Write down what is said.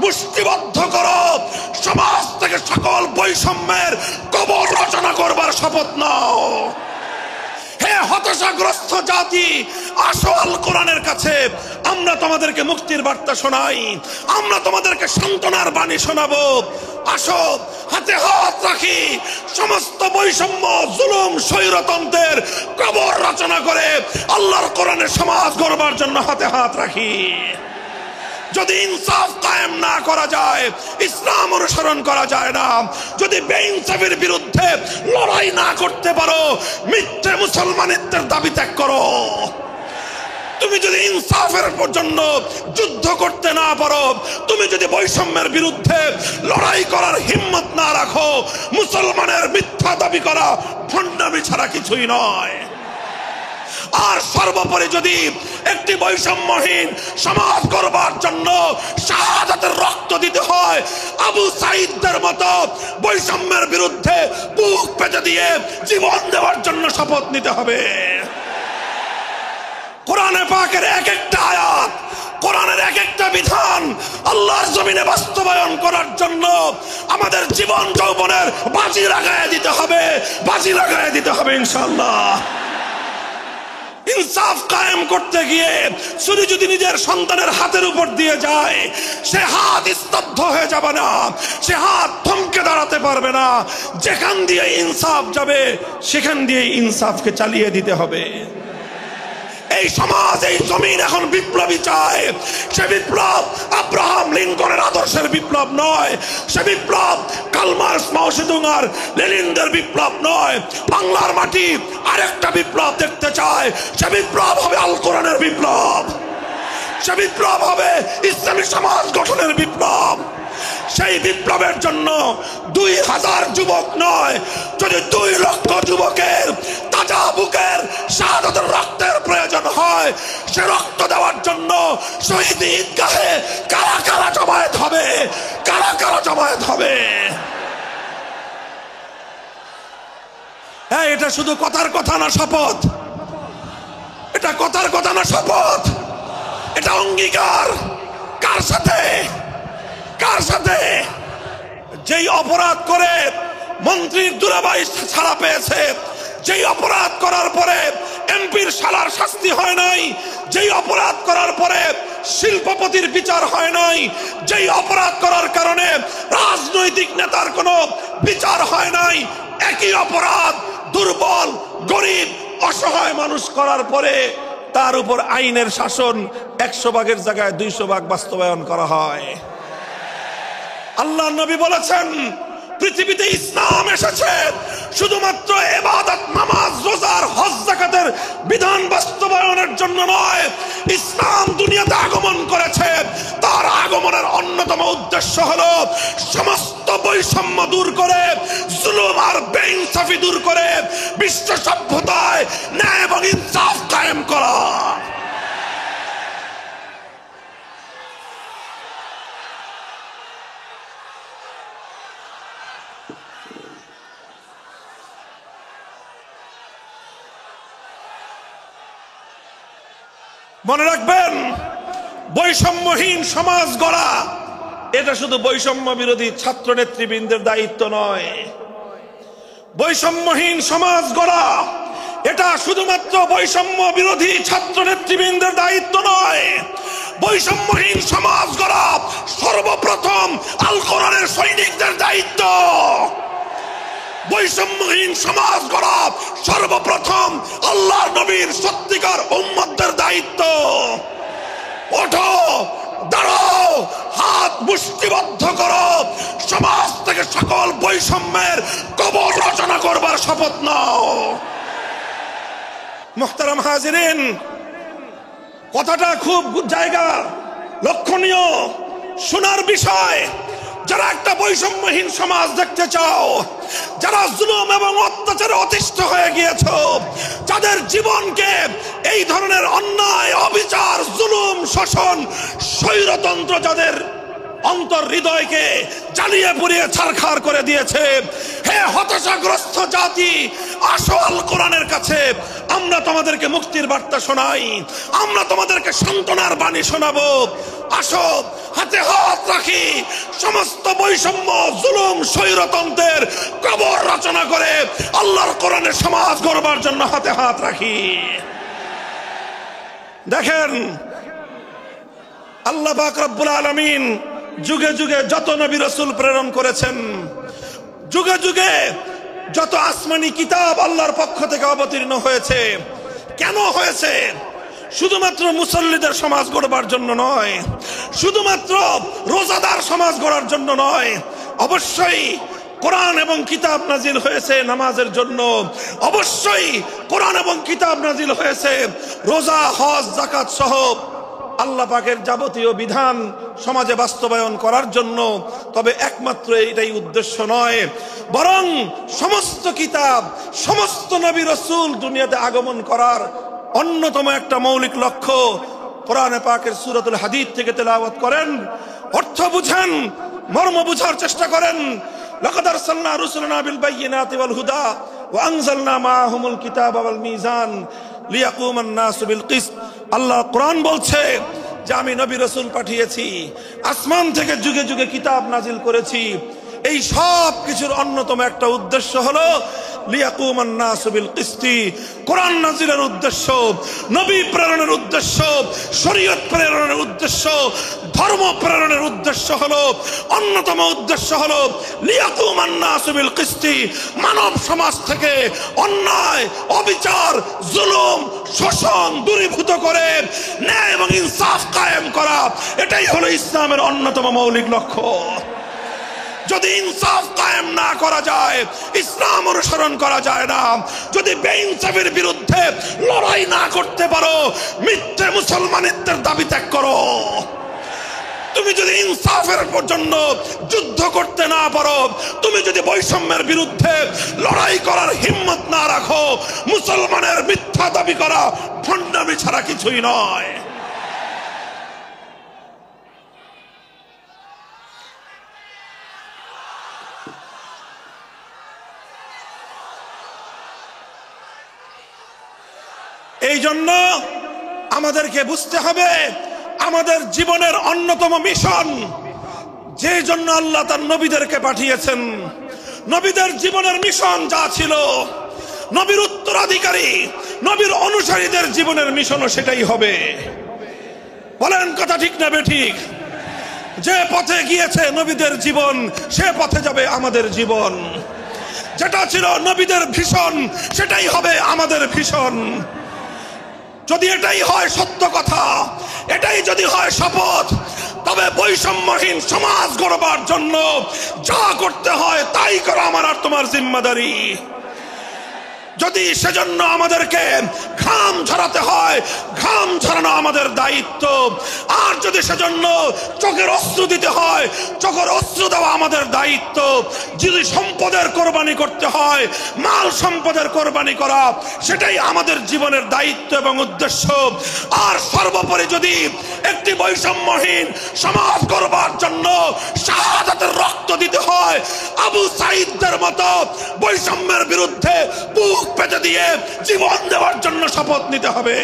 মুষ্টিবদ্ধ করো, সমাজ থেকে সকল বৈষম্যের কবর রচনা করবার শপথ নাও। হে হতাশাগ্রস্ত জাতি, আসো আল কোরআনের কাছে, আমরা তোমাদেরকে মুক্তির বার্তা শোনাই, আমরা তোমাদেরকে সান্ত্বনার বাণী শোনাবো। আসো হাতে হাত রাখি, সমস্ত বৈষম্য, জুলুম, স্বৈরতন্ত্রের কবর রচনা করে আল্লাহর কোরআনের সমাজ গড়বার জন্য হাতে হাত রাখি। যদি ইনসাফ কায়েম না করা যায়, ইসলাম অনুসরণ করা যায় না, যদি বেইনসাফের বিরুদ্ধে লড়াই না করতে পারো, মিথ্যে মুসলমানিত্বের দাবি ত্যাগ করো। তুমি যদি ইনসাফের জন্য যুদ্ধ করতে না পারো, তুমি যদি বৈষম্যের বিরুদ্ধে লড়াই করার হিম্মত না রাখো, মুসলমানের মিথ্যা দাবি করা ভণ্ডামি ছাড়া কিছুই নয়। আর সর্বোপরি যদি একটি বৈষম্যহীন সমাজ গড়বার জন্য শাহাদাতের রক্ত দিতে হয়, আবু সাঈদদের মতো বৈষম্যের বিরুদ্ধে বুক পেতে দিয়ে জীবন দেওয়ার জন্য শপথ নিতে হবে। কোরআনে পাকের এক একটা আয়াত, কোরআনের এক একটা বিধান আল্লাহর জমিনে বাস্তবায়ন করার জন্য আমাদের জীবন যৌবনের বাজি লাগায় দিতে হবে, বাজি লাগায় দিতে হবে ইনশাআল্লাহ। ইনসাফ কায়েম করতে গিয়ে শুধু যদি নিজের সন্তানের হাতের উপর দিয়ে যায়, সে হাত স্তব্ধ হয়ে যাবে না, সে হাত থমকে দাঁড়াতে পারবে না। যেখান দিয়ে ইনসাফ যাবে সেখান দিয়ে ইনসাফকে চালিয়ে দিতে হবে। এই সমাজ, এই জমিন এখন বিপ্লবী চায়। সে বিপ্লব আব্রাহাম লিঙ্কনের আদর্শের বিপ্লব নয়, সে বিপ্লব কার্ল মার্কস, মাও সেতুং আর লেনিনদের বিপ্লব নয়। বাংলার মাটি আরেকটা বিপ্লব দেখতে চায়, সে বিপ্লব হবে আল কোরআনের বিপ্লব, সে বিপ্লব হবে ইসলামী সমাজ গঠনের বিপ্লব। সেই বিপ্লবের জন্য 2000 যুবক নয়, যদি 2 লক্ষ যুবকের তাজা বুকের শাহাদাতের রক্তের প্রয়োজন হয়, সে রক্ত দেওয়ার জন্য শহীদ ঈদগাহে কারা কারা জমায়েত হবে, কারা কারা জমায়েত হবে। হ্যাঁ, এটা শুধু কথার কথা না, শপথ। এটা কথার কথা না, শপথ। এটা অঙ্গীকার। কার সাথে? কার সাথে? যেই অপরাধ করে মন্ত্রীর দুলাভাই ছাড়া পেয়েছে, যেই অপরাধ করার পরে এমপির শালার শাস্তি হয় নাই, যেই অপরাধ করার পরে শিল্পপতির বিচার হয় নাই, যেই অপরাধ করার কারণে রাজনৈতিক নেতার কোনো বিচার হয় নাই, একই অপরাধ দুর্বল, গরিব, অসহায় মানুষ করার পরে তার উপর আইনের শাসন 100 ভাগের জায়গায় 200 ভাগ বাস্তবায়ন করা হয়। আল্লাহ নবী বলেছেন, পৃথিবীতে ইসলাম এসেছে শুধুমাত্র ইবাদত, নামাজ, রোজার, হজ, যাকাতের বিধান বাস্তবায়নের জন্য নয়। ইসলাম দুনিয়াতে আগমন করেছে, তার আগমনের অন্যতম উদ্দেশ্য হলো সমস্ত বৈষম্য দূর করে, জুলুম আর বেইনসাফি দূর করে বিশ্ব সভ্যতায় ন্যায় এবং ইনসাফ কায়েম করা। মনে রাখবেন, বৈষম্যহীন সমাজ গড়া এটা শুধু বৈষম্য বিরোধী ছাত্র নেতৃবৃন্দের দায়িত্ব নয়। বৈষম্যহীন সমাজ গড়া এটা শুধুমাত্র বৈষম্য বিরোধী ছাত্র নেতৃবৃন্দের দায়িত্ব নয়। বৈষম্যহীন সমাজ গড়া সর্বপ্রথম আল কোরআনের সৈনিকদের দায়িত্ব। বৈষম্যহীন সমাজ গড়া সর্বপ্রথম আল্লাহর নবীর সত্যিকার উম্মতদের দায়িত্ব। ওঠো, দাঁড়াও, হাত মুষ্টিবদ্ধ করো, সমাজ থেকে সকল বৈষম্যের কবর রচনা করবার শপথ নাও। মুহতারাম হাজিরিন, কথাটা খুব জায়গা লক্ষণীয়, শোনার বিষয়। যারা একটা বৈষম্যহীন সমাজ দেখতে চাও, যারা জুলুম এবং অত্যাচারে অতিষ্ঠ হয়ে গিয়েছ, যাদের জীবনকে এই ধরনের অন্যায়, অবিচার, জুলুম, শোষণ, স্বৈরতন্ত্র যাদের অন্তর হৃদয়কে জ্বালিয়ে পুড়িয়ে ছারখার করে দিয়েছে, হে হতাশাগ্রস্ত জাতি, আসো আল কোরআনের কাছে, আমরা তোমাদেরকে মুক্তির বার্তা শোনাই, আমরা তোমাদেরকে সান্ত্বনার বাণী শোনাবো। আসো হাতে হাত রাখি, সমস্ত বৈষম্য, জুলুম, স্বৈরতন্ত্রের কবর রচনা করে আল্লাহর কোরআনের সমাজ গড়বার জন্য হাতে হাত রাখি। দেখেন, আল্লাহ পাক রব্বুল আলামিন যুগে যুগে যত নবী রাসূল প্রেরণ করেছেন, যুগে যুগে যত আসমানি কিতাব আল্লাহর পক্ষ থেকে অবতীর্ণ হয়েছে, কেন হয়েছে? শুধুমাত্র মুসল্লিদের সমাজ গড়বার জন্য নয়, শুধুমাত্র রোজাদার সমাজ গড়ার জন্য নয়, অবশ্যই কোরআন এবং কিতাব নাজিল হয়েছে নামাজের জন্য, অবশ্যই কোরআন এবং কিতাব নাজিল হয়েছে রোজা, হজ, যাকাত সহ আল্লাহ পাকের যাবতীয় বিধান সমাজে বাস্তবায়ন করার জন্য। তবে একমাত্র এটাই উদ্দেশ্য নয়, বরং সমস্ত কিতাব, সমস্ত নবী রাসূল দুনিয়াতে আগমন করার অন্যতম একটা মৌলিক লক্ষ্য। কোরআনে পাকের সূরাতুল হাদীদ থেকে তেলাওয়াত করেন, অর্থ বুঝেন, মর্ম বুঝার চেষ্টা করেন। লাকাদ আরসালনা রুসুলানা বিল বায়িনাতি ওয়াল হুদা ওয়া আনজালনা মাআহুমুল কিতাবা ওয়াল মিজান লিয়াকুমান নাসু বিল কিসত। আল্লাহ কোরআন বলছে যে আমি নবী রাসূল পাঠিয়েছি, আসমান থেকে যুগে যুগে কিতাব নাজিল করেছি। এই সব কিছুর অন্যতম একটা উদ্দেশ্য হলো লিয়াকুমান নাসু বিল কিসতি। কোরআন নাজিলের উদ্দেশ্য, নবী প্রেরণের উদ্দেশ্য, শরীয়ত প্রেরণের উদ্দেশ্য, ধর্ম প্রেরণের উদ্দেশ্য হলো, অন্যতম উদ্দেশ্য হলো লিয়াকুমান নাসু বিল কিসতি। মানব সমাজ থেকে অন্যায়, অবিচার, জুলুম, শোষণ দূরীভূত করে ন্যায় এবং ইনসাফ কায়েম করা, এটাই হলো ইসলামের অন্যতম মৌলিক লক্ষ্য। যদি ইনসাফ কায়েম না করা যায়, ইসলাম অনুসরণ করা যায় না। যদি বেইনসাফের বিরুদ্ধে লড়াই না করতে পারো, মিথ্যে মুসলমানিত্বের দাবি ত্যাগ করো। তুমি যদি ইনসাফের জন্য যুদ্ধ করতে না পারো, তুমি যদি বৈষম্যের বিরুদ্ধে লড়াই করার হিম্মত না রাখো, মুসলমানের মিথ্যা দাবি করা ভণ্ডামি ছাড়া কিছুই নয়। এই জন্য আমাদেরকে বুঝতে হবে, আমাদের জীবনের অন্যতম মিশন, যে জন্য আল্লাহ তার নবীদেরকে পাঠিয়েছেন, নবীদের জীবনের মিশন যা ছিল, নবীর উত্তরাধিকারী, নবীর অনুসারীদের জীবনের মিশনও সেটাই হবে। বলেন কথা ঠিক না বেঠিক? যে পথে গিয়েছে নবীদের জীবন, সে পথে যাবে আমাদের জীবন। যেটা ছিল নবীদের ভীষণ, সেটাই হবে আমাদের ভীষণ। যদি এটাই হয় সত্য কথা, এটাই যদি হয় শপথ, তবে বৈষম্যহীন সমাজ গড়বার জন্য যা করতে হয় তাই করা আমার আর তোমার জিম্মাদারি। যদি সেজন্য আমাদেরকে ঘাম ঝরাতে হয়, ঘাম ঝরানো আমাদের দায়িত্ব। আর যদি সেজন্য চোখের অশ্রু দিতে হয়, চোখের অশ্রু দেওয়া আমাদের দায়িত্ব। যদি সম্পদের কোরবানি করতে হয়, মাল সম্পদের কোরবানি করা, সেটাই আমাদের জীবনের দায়িত্ব এবং উদ্দেশ্য। আর সর্বোপরি যদি একটি বৈষম্যহীন সমাজ গড়বার জন্য শাহাদাতের রক্ত দিতে হয়, আবু সাঈদদের মতো বৈষম্যের বিরুদ্ধে বুক পেতে দিয়ে জীবন দেওয়ার জন্য শপথ নিতে হবে।